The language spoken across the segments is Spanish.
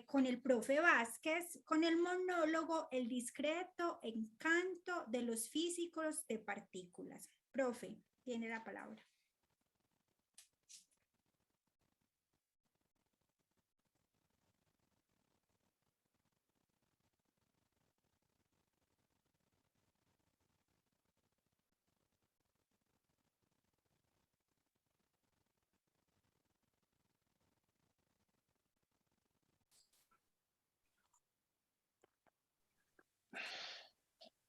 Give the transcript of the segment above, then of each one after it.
con el profe Vázquez, con el monólogo El discreto encanto de los físicos de partículas. Profe, tiene la palabra.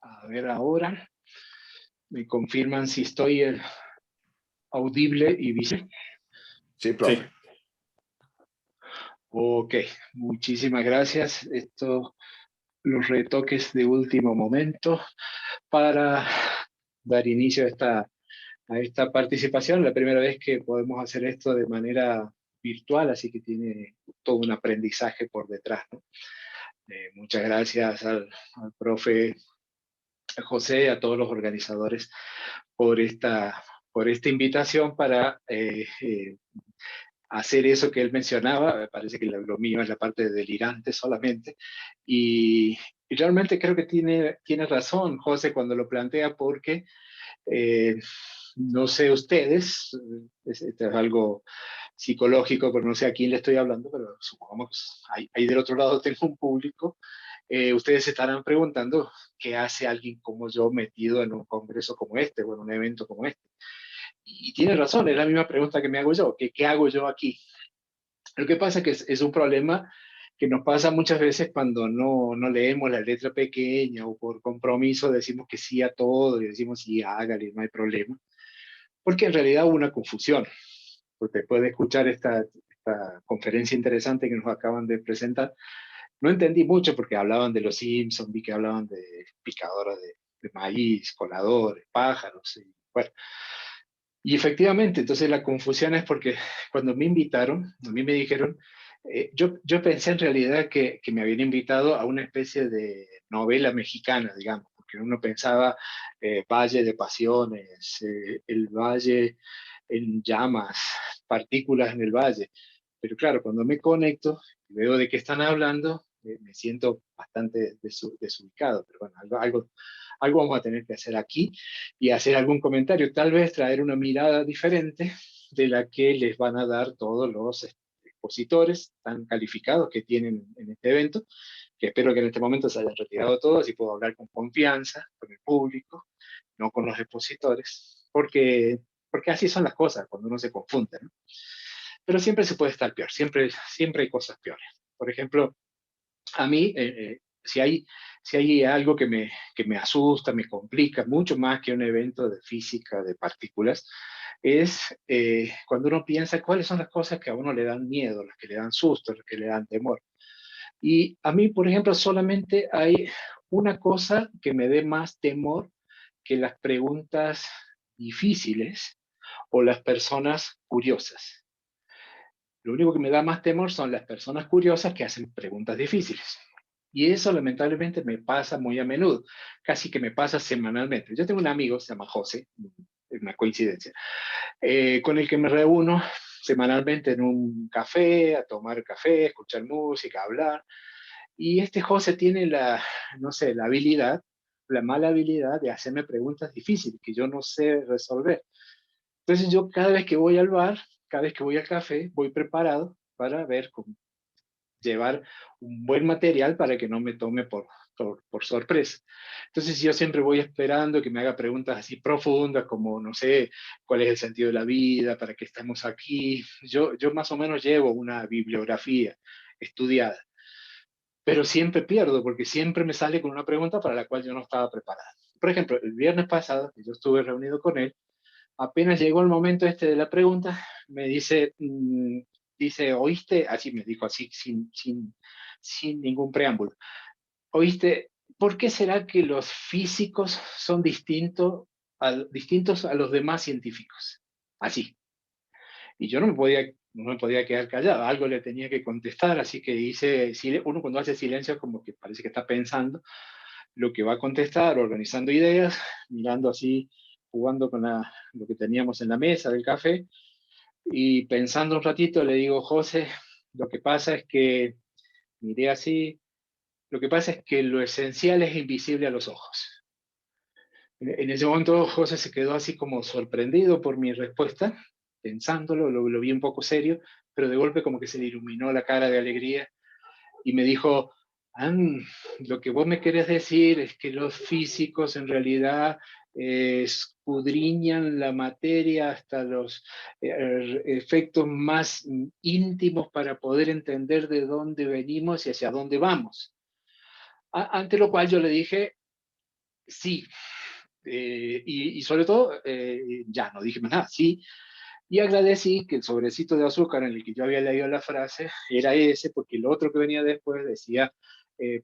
A ver ahora, me confirman si estoy audible y visible. Sí, profe. Sí. Ok, muchísimas gracias. Los retoques de último momento para dar inicio a esta participación. La primera vez que podemos hacer esto de manera virtual, así que tiene todo un aprendizaje por detrás, ¿no? Muchas gracias al profe José, a todos los organizadores por esta invitación para hacer eso que él mencionaba. Me parece que lo mío es la parte delirante solamente, y realmente creo que tiene razón José cuando lo plantea, porque no sé ustedes, esto es algo psicológico, pero no sé a quién le estoy hablando, pero supongamos ahí del otro lado tengo un público. Ustedes se estarán preguntando qué hace alguien como yo metido en un congreso como este o en un evento como este. Y tiene razón, es la misma pregunta que me hago yo, ¿qué hago yo aquí? Lo que pasa es que es un problema que nos pasa muchas veces cuando no leemos la letra pequeña, o por compromiso decimos que sí a todo y decimos sí, hágale, no hay problema, porque en realidad hubo una confusión. Porque después de escuchar esta conferencia interesante que nos acaban de presentar, no entendí mucho porque hablaban de los Simpsons, vi que hablaban de picadoras de maíz, coladores, pájaros, y bueno. Y efectivamente, entonces la confusión es porque cuando me invitaron, a mí me dijeron, yo pensé en realidad que me habían invitado a una especie de novela mexicana, digamos, porque uno pensaba Valle de Pasiones, el valle en llamas, partículas en el valle. Pero claro, cuando me conecto y veo de qué están hablando, me siento bastante desubicado. Pero bueno, algo vamos a tener que hacer aquí y hacer algún comentario, tal vez traer una mirada diferente de la que les van a dar todos los expositores tan calificados que tienen en este evento, que espero que en este momento se hayan retirado todos y puedo hablar con confianza con el público, no con los expositores, porque así son las cosas cuando uno se confunde, ¿no? Pero siempre se puede estar peor, siempre hay cosas peores. Por ejemplo, a mí, si hay algo que me asusta, me complica mucho más que un evento de física de partículas, es cuando uno piensa cuáles son las cosas que a uno le dan miedo, las que le dan susto, las que le dan temor. Y a mí, por ejemplo, solamente hay una cosa que me dé más temor que las preguntas difíciles o las personas curiosas. Lo único que me da más temor son las personas curiosas que hacen preguntas difíciles. Y eso lamentablemente me pasa muy a menudo, casi que me pasa semanalmente. Yo tengo un amigo, se llama José, es una coincidencia, con el que me reúno semanalmente en un café, a tomar café, escuchar música, hablar. Y este José tiene no sé, la habilidad, la mala habilidad de hacerme preguntas difíciles que yo no sé resolver. Entonces yo cada vez que voy al bar, cada vez que voy al café, voy preparado para ver cómo llevar un buen material para que no me tome por sorpresa. Entonces yo siempre voy esperando que me haga preguntas así profundas como, no sé, cuál es el sentido de la vida, para qué estamos aquí. Yo más o menos llevo una bibliografía estudiada, pero siempre pierdo porque siempre me sale con una pregunta para la cual yo no estaba preparado. Por ejemplo, el viernes pasado, que yo estuve reunido con él, apenas llegó el momento este de la pregunta, me dice, ¿oíste? Así me dijo, así, sin ningún preámbulo. ¿Oíste? ¿Por qué será que los físicos son distintos a los demás científicos? Así. Y yo no me podía quedar callado, algo le tenía que contestar, así que uno cuando hace silencio como que parece que está pensando lo que va a contestar, organizando ideas, mirando así, jugando con lo que teníamos en la mesa del café, y pensando un ratito le digo, José, Lo que pasa es que, miré así, lo que pasa es que lo esencial es invisible a los ojos. En ese momento José se quedó así como sorprendido por mi respuesta, pensándolo, lo vi un poco serio, pero de golpe como que se le iluminó la cara de alegría y me dijo, "Ah, lo que vos me querés decir es que los físicos en realidad escudriñan la materia hasta los efectos más íntimos para poder entender de dónde venimos y hacia dónde vamos". Ante lo cual yo le dije, sí, y sobre todo, ya no dije más nada, sí, y agradecí que el sobrecito de azúcar en el que yo había leído la frase era ese, porque el otro que venía después decía,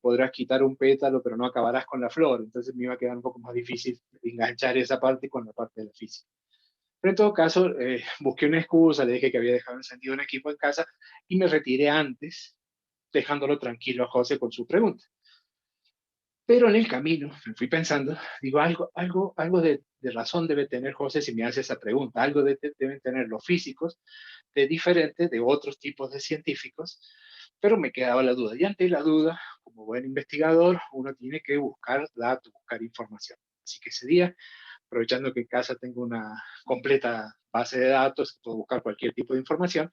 podrás quitar un pétalo, pero no acabarás con la flor. Entonces me iba a quedar un poco más difícil enganchar esa parte con la parte de la física. Pero en todo caso, busqué una excusa, le dije que había dejado encendido un equipo en casa y me retiré antes, dejándolo tranquilo a José con su pregunta. Pero en el camino me fui pensando, digo, algo de razón debe tener José si me hace esa pregunta, algo deben tener los físicos de diferente de otros tipos de científicos, pero me quedaba la duda. Y ante la duda, como buen investigador, uno tiene que buscar datos, buscar información. Así que ese día, aprovechando que en casa tengo una completa base de datos, puedo buscar cualquier tipo de información,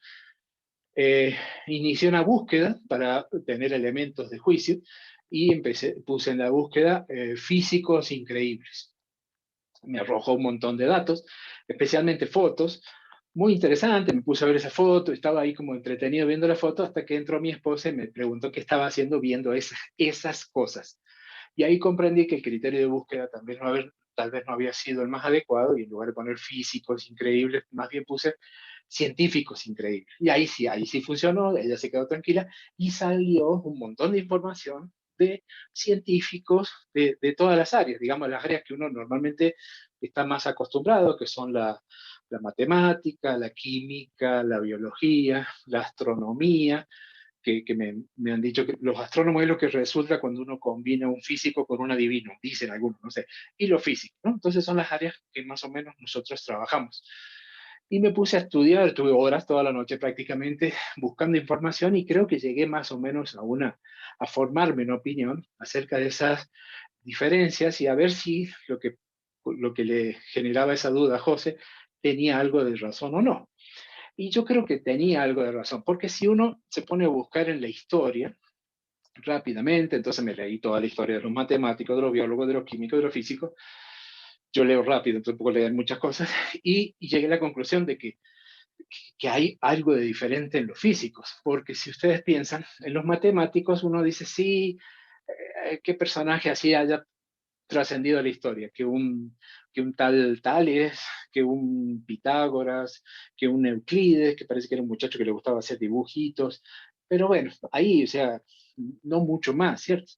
eh, inicié una búsqueda para tener elementos de juicio y puse en la búsqueda físicos increíbles. Me arrojó un montón de datos, especialmente fotos, muy interesante, me puse a ver esa foto, estaba ahí como entretenido viendo la foto hasta que entró mi esposa y me preguntó qué estaba haciendo viendo esas cosas. Y ahí comprendí que el criterio de búsqueda también tal vez no había sido el más adecuado y en lugar de poner físicos increíbles, más bien puse científicos increíbles. Y ahí sí funcionó, ella se quedó tranquila y salió un montón de información de científicos de todas las áreas, digamos las áreas que uno normalmente está más acostumbrado, que son la matemática, la química, la biología, la astronomía, que me han dicho que los astrónomos es lo que resulta cuando uno combina un físico con un adivino, dicen algunos, no sé, y lo físico, ¿no? Entonces son las áreas que más o menos nosotros trabajamos. Y me puse a estudiar, tuve horas toda la noche prácticamente buscando información y creo que llegué más o menos a formarme una opinión acerca de esas diferencias y a ver si lo que le generaba esa duda a José tenía algo de razón o no. Y yo creo que tenía algo de razón, porque si uno se pone a buscar en la historia rápidamente, entonces me leí toda la historia de los matemáticos, de los biólogos, de los químicos, de los físicos, yo leo rápido, entonces puedo leer muchas cosas, y llegué a la conclusión de que hay algo de diferente en los físicos, porque si ustedes piensan, en los matemáticos uno dice, sí, qué personaje así haya trascendido la historia, que un tal Tales, que un Pitágoras, que un Euclides, que parece que era un muchacho que le gustaba hacer dibujitos, pero bueno, ahí, o sea, no mucho más, ¿cierto?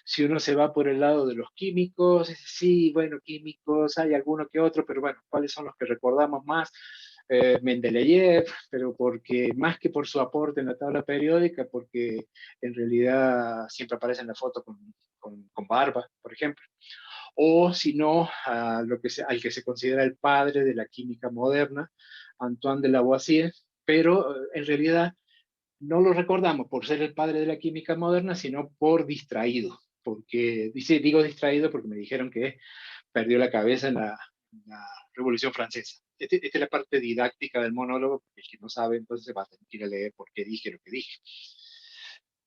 Si uno se va por el lado de los químicos, sí, bueno, químicos, hay alguno que otro, pero bueno, ¿cuáles son los que recordamos más? Mendeleev, pero porque más que por su aporte en la tabla periódica, porque en realidad siempre aparece en la foto con barba, por ejemplo. O si no, al que se considera el padre de la química moderna, Antoine de Lavoisier, pero en realidad no lo recordamos por ser el padre de la química moderna, sino por distraído, porque, digo distraído porque me dijeron que perdió la cabeza en la Revolución Francesa. Esta es la parte didáctica del monólogo, porque el que no sabe entonces va a tener que ir a leer por qué dije lo que dije.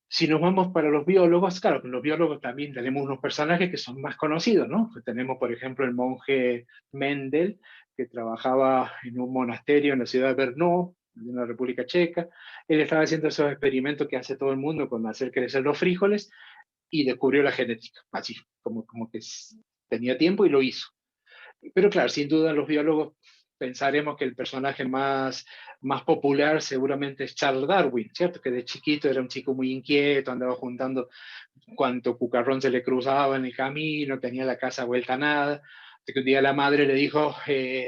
Si nos vamos para los biólogos, claro, los biólogos también tenemos unos personajes que son más conocidos, ¿no? Pues tenemos, por ejemplo, el monje Mendel, que trabajaba en un monasterio en la ciudad de Brno, en la República Checa. Él estaba haciendo esos experimentos que hace todo el mundo con hacer crecer los frijoles y descubrió la genética, así, como que tenía tiempo y lo hizo. Pero claro, sin duda los biólogos pensaremos que el personaje más popular seguramente es Charles Darwin, ¿cierto? Que de chiquito era un chico muy inquieto, andaba juntando cuanto cucarrón se le cruzaba en el camino, tenía la casa vuelta a nada. Hasta que un día la madre le dijo,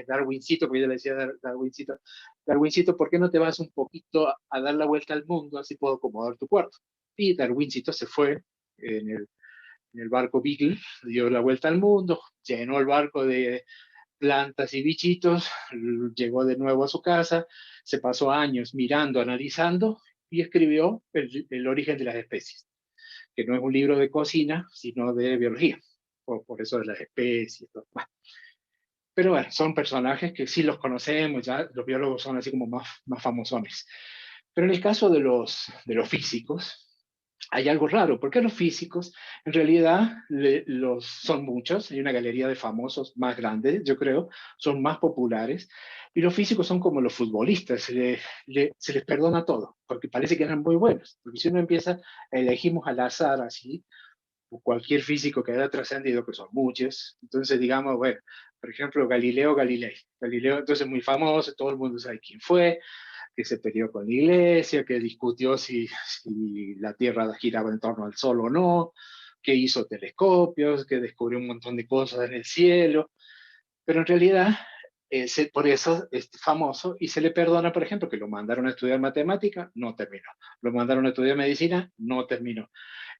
Darwincito, porque ella le decía Darwincito, Darwincito, ¿por qué no te vas un poquito a dar la vuelta al mundo? Así puedo acomodar tu cuarto. Y Darwincito se fue en el barco Beagle, dio la vuelta al mundo, llenó el barco de plantas y bichitos, llegó de nuevo a su casa, se pasó años mirando, analizando, y escribió el origen de las especies, que no es un libro de cocina, sino de biología, por eso de las especies. Bueno. Pero bueno, son personajes que sí los conocemos, ya los biólogos son así como más famosones. Pero en el caso de los físicos, hay algo raro, porque los físicos en realidad son muchos, hay una galería de famosos más grande, yo creo, son más populares, y los físicos son como los futbolistas, se les perdona todo, porque parece que eran muy buenos, porque si uno empieza, elegimos al azar así, o cualquier físico que haya trascendido, que son muchos, entonces digamos, bueno, por ejemplo, Galileo Galilei, Galileo entonces muy famoso, todo el mundo sabe quién fue, que se peleó con la iglesia, que discutió si la Tierra giraba en torno al Sol o no, que hizo telescopios, que descubrió un montón de cosas en el cielo, pero en realidad por eso es famoso y se le perdona, por ejemplo, que lo mandaron a estudiar matemática, no terminó. Lo mandaron a estudiar medicina, no terminó.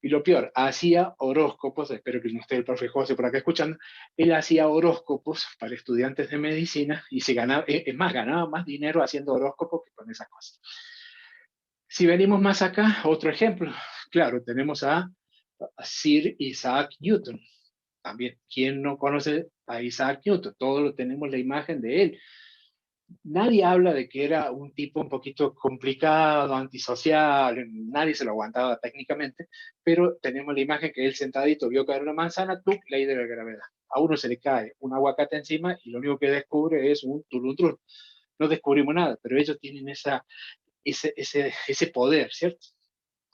Y lo peor, hacía horóscopos, espero que no esté el profe José por acá escuchando, él hacía horóscopos para estudiantes de medicina y se ganaba, es más, ganaba más dinero haciendo horóscopos que con esas cosas. Si venimos más acá, otro ejemplo, claro, tenemos a Sir Isaac Newton. También, ¿quién no conoce a Isaac Newton? Todos tenemos la imagen de él. Nadie habla de que era un tipo un poquito complicado, antisocial, nadie se lo aguantaba técnicamente, pero tenemos la imagen que él sentadito vio caer una manzana, ¡tuc! Ley de la gravedad. A uno se le cae un aguacate encima y lo único que descubre es un turuntrun. No descubrimos nada, pero ellos tienen ese poder, ¿cierto?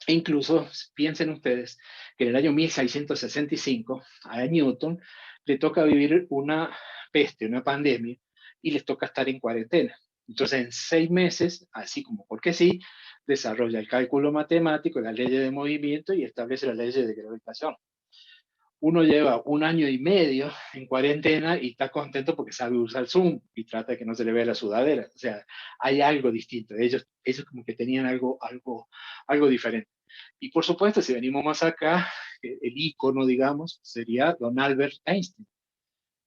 E incluso piensen ustedes que en el año 1665 a Newton le toca vivir una peste, una pandemia, y les toca estar en cuarentena. Entonces, en 6 meses, así como porque sí, desarrolla el cálculo matemático, las leyes de movimiento y establece las leyes de gravitación. Uno lleva 1 año y medio en cuarentena y está contento porque sabe usar Zoom y trata de que no se le vea la sudadera. O sea, hay algo distinto. Ellos como que tenían algo diferente. Y por supuesto, si venimos más acá, el ícono, digamos, sería don Albert Einstein.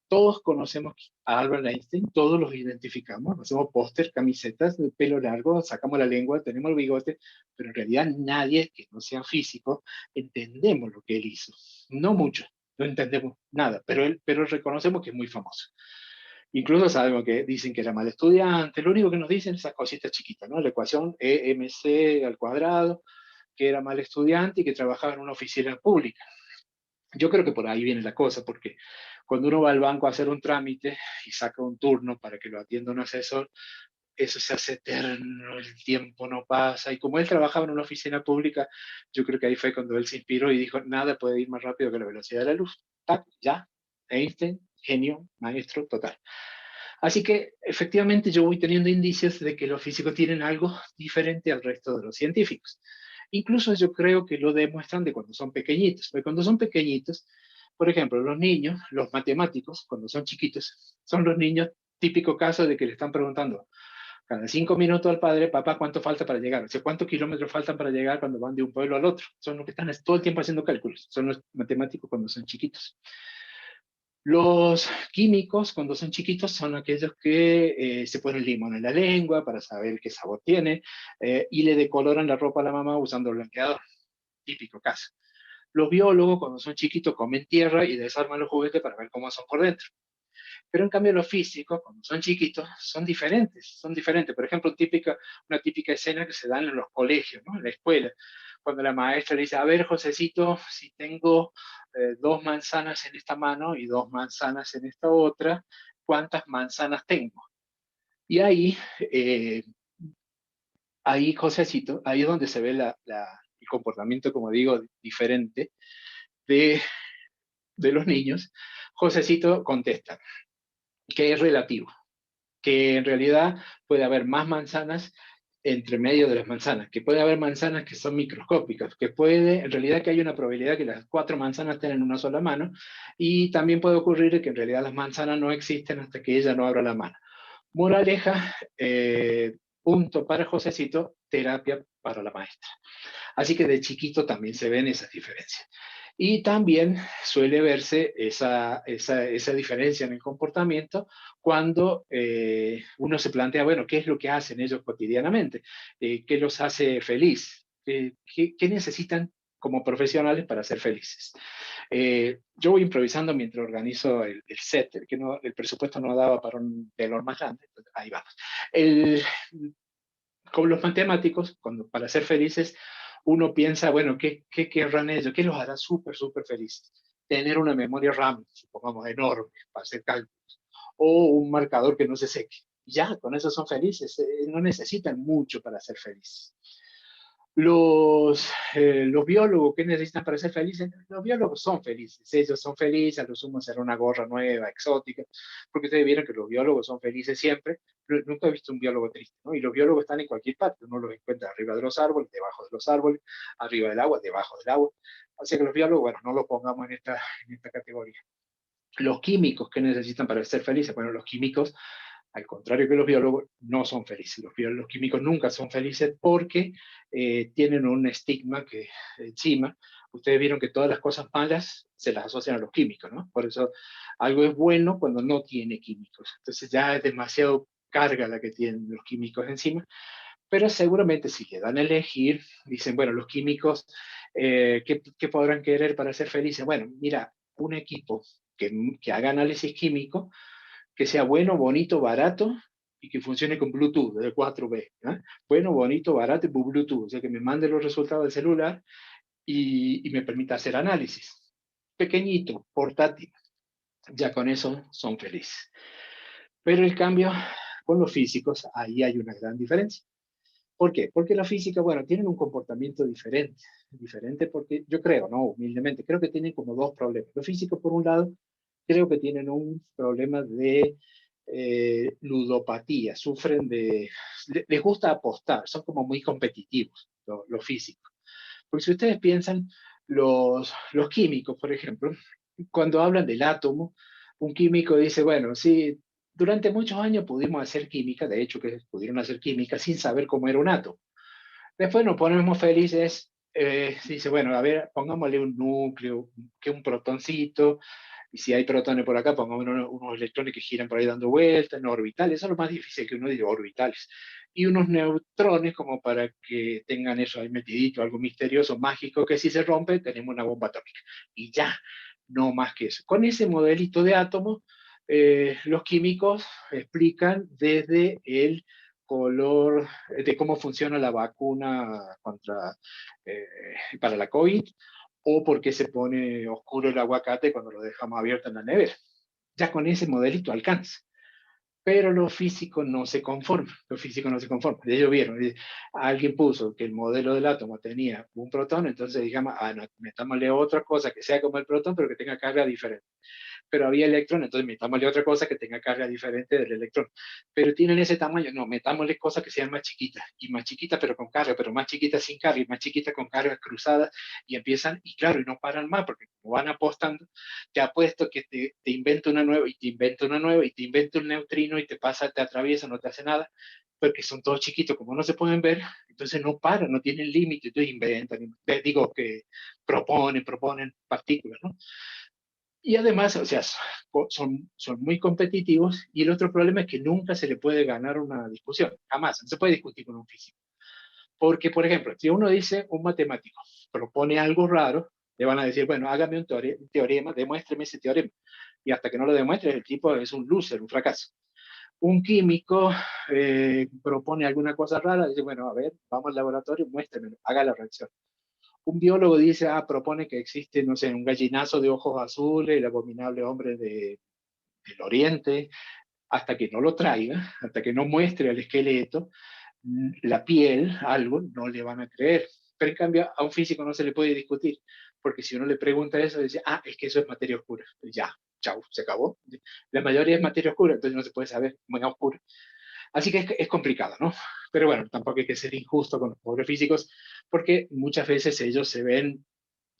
Todos conocemos a Albert Einstein, todos los identificamos, hacemos póster, camisetas, de pelo largo, sacamos la lengua, tenemos el bigote, pero en realidad nadie que no sea físico entendemos lo que él hizo. No mucho, no entendemos nada, pero reconocemos que es muy famoso. Incluso sabemos que dicen que era mal estudiante, lo único que nos dicen es esas cositas chiquitas, ¿no? La ecuación EMC al cuadrado, que era mal estudiante y que trabajaba en una oficina pública. Yo creo que por ahí viene la cosa, porque cuando uno va al banco a hacer un trámite y saca un turno para que lo atienda un asesor, eso se hace eterno, el tiempo no pasa. Y como él trabajaba en una oficina pública, yo creo que ahí fue cuando él se inspiró y dijo, nada puede ir más rápido que la velocidad de la luz. ¡Tac! Ya, Einstein, genio, maestro, total. Así que efectivamente yo voy teniendo indicios de que los físicos tienen algo diferente al resto de los científicos. Incluso yo creo que lo demuestran de cuando son pequeñitos, porque cuando son pequeñitos, por ejemplo, los niños, los matemáticos, cuando son chiquitos, son los niños, típico caso de que le están preguntando cada 5 minutos al padre, papá, ¿cuánto falta para llegar? O sea, ¿cuántos kilómetros faltan para llegar cuando van de un pueblo al otro? Son los que están todo el tiempo haciendo cálculos, son los matemáticos cuando son chiquitos. Los químicos, cuando son chiquitos, son aquellos que se ponen limón en la lengua para saber qué sabor tiene y le decoloran la ropa a la mamá usando blanqueador. Típico caso. Los biólogos, cuando son chiquitos, comen tierra y desarman los juguetes para ver cómo son por dentro. Pero en cambio los físicos, cuando son chiquitos, son diferentes, son diferentes. Por ejemplo, una típica escena que se da en los colegios, ¿no? En la escuela, cuando la maestra le dice, a ver, Josecito, si tengo 2 manzanas en esta mano y 2 manzanas en esta otra, ¿cuántas manzanas tengo? Y ahí, Josecito, ahí es donde se ve el comportamiento, como digo, diferente de, de los niños. Josecito contesta, que es relativo, que en realidad puede haber más manzanas entre medio de las manzanas, que puede haber manzanas que son microscópicas, que puede, en realidad que hay una probabilidad que las 4 manzanas estén en una sola mano, y también puede ocurrir que en realidad las manzanas no existen hasta que ella no abra la mano. Moraleja, punto para Josecito, terapia para la maestra. Así que de chiquito también se ven esas diferencias. Y también suele verse esa diferencia en el comportamiento cuando uno se plantea, bueno, ¿qué es lo que hacen ellos cotidianamente? ¿Qué los hace feliz? ¿Qué necesitan como profesionales para ser felices? Yo voy improvisando mientras organizo el set, el presupuesto no daba para un telón más grande, ahí vamos. Con los matemáticos, para ser felices, uno piensa, bueno, ¿qué querrán ellos? ¿Qué los hará súper, súper felices? Tener una memoria RAM, supongamos, enorme para hacer cálculos, o un marcador que no se seque. Ya, con eso son felices, no necesitan mucho para ser felices. Los biólogos, ¿qué necesitan para ser felices? Los biólogos son felices, ellos son felices, a lo sumo será una gorra nueva, exótica, porque ustedes vieron que los biólogos son felices siempre, pero nunca he visto un biólogo triste, ¿no? Y los biólogos están en cualquier parte, uno los encuentra arriba de los árboles, debajo de los árboles, arriba del agua, debajo del agua. Así que los biólogos, bueno, no los pongamos en esta categoría. Los químicos, ¿qué necesitan para ser felices? Bueno, los químicos, al contrario que los biólogos, no son felices. Los químicos nunca son felices porque tienen un estigma que encima, ustedes vieron que todas las cosas malas se las asocian a los químicos, ¿no? Por eso algo es bueno cuando no tiene químicos. Entonces ya es demasiado carga la que tienen los químicos encima, pero seguramente si le dan a elegir, dicen, bueno, los químicos, ¿qué podrán querer para ser felices? Bueno, mira, un equipo que haga análisis químico, que sea bueno, bonito, barato y que funcione con Bluetooth, de 4B. ¿Eh? Bueno, bonito, barato y Bluetooth, o sea, que me mande los resultados del celular y me permita hacer análisis. Pequeñito, portátil, ya con eso son felices. Pero el cambio con los físicos, ahí hay una gran diferencia. ¿Por qué? Porque la física, bueno, tienen un comportamiento diferente. Diferente porque yo creo, ¿no? Humildemente, creo que tienen como dos problemas. Los físicos, por un lado, creo que tienen un problema de ludopatía, sufren les gusta apostar, son como muy competitivos los físicos. Porque si ustedes piensan, los químicos, por ejemplo, cuando hablan del átomo, un químico dice, bueno, sí, durante muchos años pudimos hacer química, de hecho que pudieron hacer química sin saber cómo era un átomo. Después nos ponemos felices, dice, bueno, a ver, pongámosle un núcleo, que un protoncito, y si hay protones por acá, pongamos unos electrones que giran por ahí dando vueltas, no orbitales, eso es lo más difícil que uno diga, orbitales. Y unos neutrones como para que tengan eso ahí metidito, algo misterioso, mágico, que si se rompe, tenemos una bomba atómica. Y ya, no más que eso. Con ese modelito de átomo, los químicos explican desde el color, de cómo funciona la vacuna eh, para la COVID, o por qué se pone oscuro el aguacate cuando lo dejamos abierto en la nevera. Ya con ese modelito alcanza. Pero los físicos no se conforman, los físicos no se conforman. Ellos vieron, alguien puso que el modelo del átomo tenía un protón, entonces digamos, no, metámosle otra cosa que sea como el protón, pero que tenga carga diferente. Pero había electrones, entonces metámosle otra cosa que tenga carga diferente del electrón. Pero tienen ese tamaño, no, metámosle cosas que sean más chiquitas, y más chiquitas pero con carga, pero más chiquitas sin carga, y más chiquitas con cargas cruzadas, y empiezan, y claro, y no paran más, porque como van apostando, te apuesto que te inventa una nueva, y te inventa una nueva, y te inventa un neutrino, y te pasa, te atraviesa, no te hace nada, porque son todos chiquitos, como no se pueden ver, entonces no paran, no tienen límite, entonces inventan, digo que proponen partículas, ¿no? Y además, o sea, son muy competitivos y el otro problema es que nunca se le puede ganar una discusión, jamás, no se puede discutir con un físico. Porque, por ejemplo, si uno dice, un matemático propone algo raro, le van a decir, bueno, hágame un teorema, demuéstreme ese teorema. Y hasta que no lo demuestre, el tipo es un loser, un fracaso. Un químico propone alguna cosa rara, dice, bueno, a ver, vamos al laboratorio, muéstremelo, haga la reacción. Un biólogo dice, propone que existe, no sé, un gallinazo de ojos azules, el abominable hombre del oriente, hasta que no lo traiga, hasta que no muestre el esqueleto, la piel, algo, no le van a creer. Pero en cambio, a un físico no se le puede discutir, porque si uno le pregunta eso, dice, es que eso es materia oscura. Ya, chau, se acabó. La mayoría es materia oscura, entonces no se puede saber, muy oscura. Así que es complicado, ¿no? Pero bueno, tampoco hay que ser injusto con los pobres físicos, porque muchas veces ellos se ven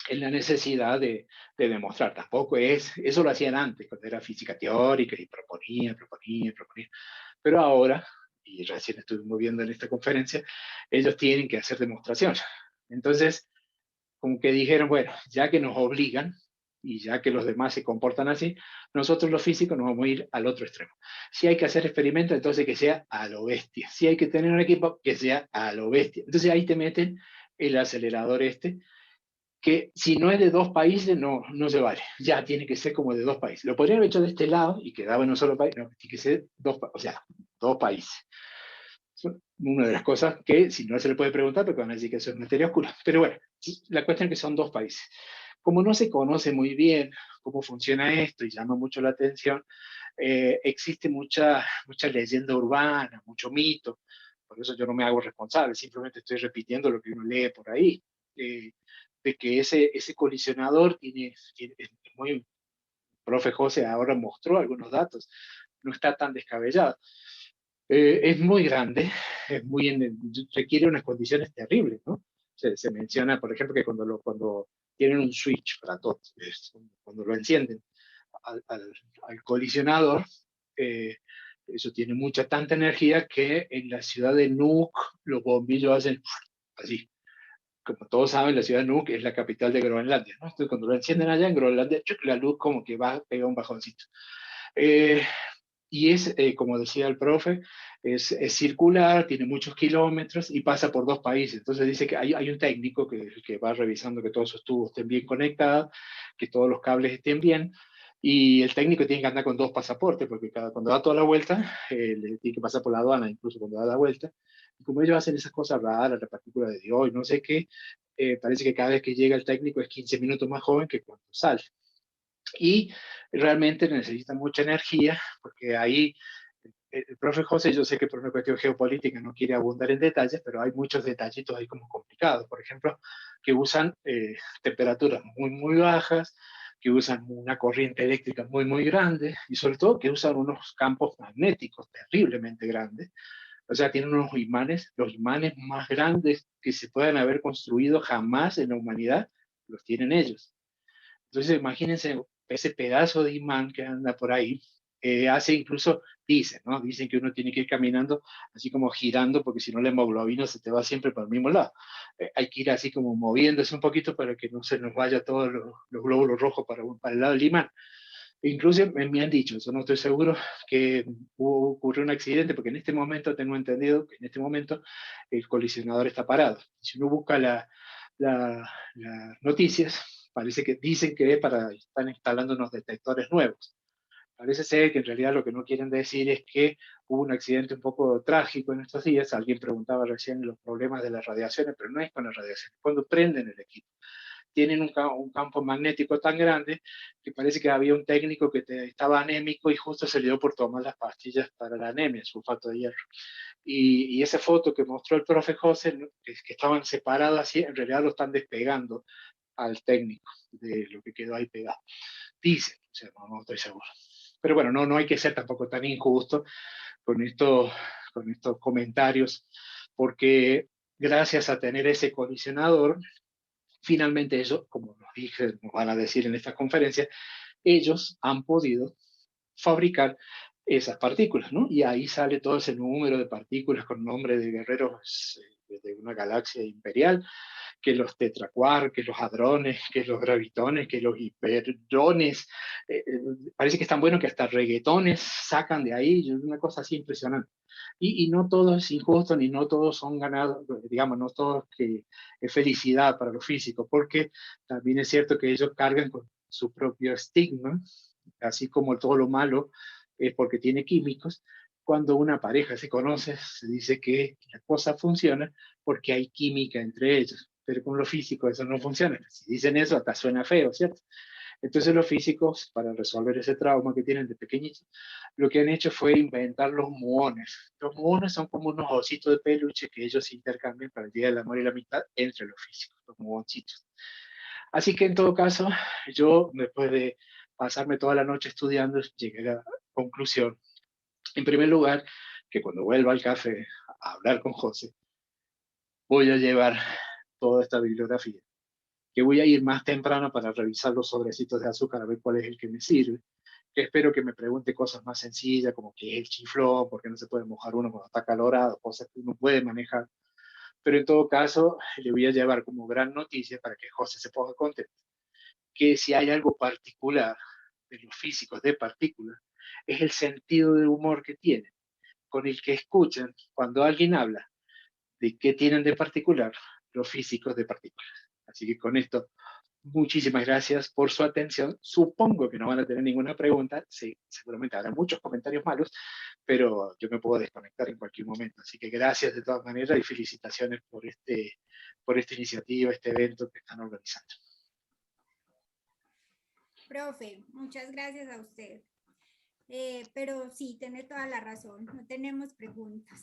en la necesidad de demostrar. Tampoco eso lo hacían antes, cuando era física teórica y proponía. Pero ahora y recién estuvimos viendo en esta conferencia, ellos tienen que hacer demostraciones. Entonces, como que dijeron, bueno, ya que nos obligan y ya que los demás se comportan así, nosotros los físicos nos vamos a ir al otro extremo. Si hay que hacer experimentos, entonces que sea a lo bestia. Si hay que tener un equipo, que sea a lo bestia. Entonces ahí te meten el acelerador este, que si no es de dos países, no se vale. Ya tiene que ser como de dos países. Lo podrían haber hecho de este lado y quedaba en un solo país. No, tiene que ser o sea, dos países. Una de las cosas que, si no se le puede preguntar, porque van a decir que eso es materia oscura. Pero bueno, la cuestión es que son dos países. Como no se conoce muy bien cómo funciona esto y llama mucho la atención, existe mucha leyenda urbana, mucho mito. Por eso yo no me hago responsable, simplemente estoy repitiendo lo que uno lee por ahí. Eh, de que ese colisionador es muy, profe José ahora mostró algunos datos, no está tan descabellado. Es muy grande, requiere unas condiciones terribles, ¿no? Se menciona, por ejemplo, que cuando tienen un switch para todo, cuando lo encienden al colisionador, eh, eso tiene tanta energía que en la ciudad de Nuuk los bombillos hacen así. Como todos saben, la ciudad de Nuuk es la capital de Groenlandia, ¿no? Entonces, cuando lo encienden allá en Groenlandia, la luz como que pega un bajoncito. Eh, y como decía el profe, es circular, tiene muchos kilómetros y pasa por dos países. Entonces dice que hay un técnico que va revisando que todos esos tubos estén bien conectados, que todos los cables estén bien, y el técnico tiene que andar con dos pasaportes, porque cuando da toda la vuelta, le tiene que pasar por la aduana, incluso cuando da la vuelta. Y como ellos hacen esas cosas raras, la partícula de Dios, no sé qué, parece que cada vez que llega el técnico es 15 minutos más joven que cuando sale. Y realmente necesita mucha energía, porque ahí el profe José, yo sé que por una cuestión geopolítica no quiere abundar en detalles, pero hay muchos detallitos ahí como complicados. Por ejemplo, que usan temperaturas muy bajas, que usan una corriente eléctrica muy grande y sobre todo que usan unos campos magnéticos terriblemente grandes. O sea, tienen unos imanes, los imanes más grandes que se puedan haber construido jamás en la humanidad, los tienen ellos. Entonces, imagínense ese pedazo de imán que anda por ahí, hace incluso, dicen, ¿no? Dicen que uno tiene que ir caminando así como girando, porque si no la hemoglobina se te va siempre para el mismo lado. Hay que ir así como moviéndose un poquito para que no se nos vaya todos los glóbulos rojos para el lado del imán. Incluso me han dicho, eso no estoy seguro, que ocurrió un accidente, porque en este momento tengo entendido que en este momento el colisionador está parado. Si uno busca las noticias, parece que dicen que están instalando unos detectores nuevos. Parece ser que en realidad lo que no quieren decir es que hubo un accidente un poco trágico en estos días. Alguien preguntaba recién los problemas de las radiaciones, pero no es con las radiaciones, cuando prenden el equipo tienen un campo magnético tan grande que parece que había un técnico que estaba anémico y justo se le dio por tomar las pastillas para la anemia, sulfato de hierro. Y esa foto que mostró el profe José, ¿no? que estaban separados así, en realidad lo están despegando al técnico de lo que quedó ahí pegado. Dice, o sea, no estoy seguro. Pero bueno, no hay que ser tampoco tan injusto con estos comentarios, porque gracias a tener ese colisionador, finalmente ellos, como nos dije, nos van a decir en esta conferencia, ellos han podido fabricar esas partículas, ¿no? Y ahí sale todo ese número de partículas con nombre de guerreros de una galaxia imperial, que los tetraquark, que los hadrones, que los gravitones, que los hiperdrones. Parece que es tan bueno que hasta reggaetones sacan de ahí, una cosa así impresionante. Y no todo es injusto, ni no todos son ganados, digamos, no todos que es felicidad para los físicos, porque también es cierto que ellos cargan con su propio estigma, así como todo lo malo es porque tiene químicos. Cuando una pareja se conoce, se dice que la cosa funciona porque hay química entre ellos, pero con lo físico eso no funciona. Si dicen eso, hasta suena feo, ¿cierto? Entonces los físicos, para resolver ese trauma que tienen de pequeñitos, lo que han hecho fue inventar los muones. Los muones son como unos ositos de peluche que ellos intercambian para el Día del Amor y la Amistad entre los físicos, los muoncitos. Así que en todo caso, yo después de pasarme toda la noche estudiando, llegué a la conclusión, en primer lugar, que cuando vuelva al café a hablar con José, voy a llevar toda esta bibliografía, que voy a ir más temprano para revisar los sobrecitos de azúcar a ver cuál es el que me sirve, que espero que me pregunte cosas más sencillas, como qué es el chiflón, por qué no se puede mojar uno cuando está calorado, cosas que uno puede manejar. Pero en todo caso, le voy a llevar como gran noticia para que José se ponga contento, que si hay algo particular de los físicos de partículas, es el sentido de humor que tienen, con el que escuchan cuando alguien habla de qué tienen de particular los físicos de partículas. Así que con esto, muchísimas gracias por su atención. Supongo que no van a tener ninguna pregunta. Sí, seguramente habrá muchos comentarios malos, pero yo me puedo desconectar en cualquier momento. Así que gracias de todas maneras y felicitaciones por esta iniciativa, este evento que están organizando. Profe, muchas gracias a usted. Pero sí, tiene toda la razón, no tenemos preguntas.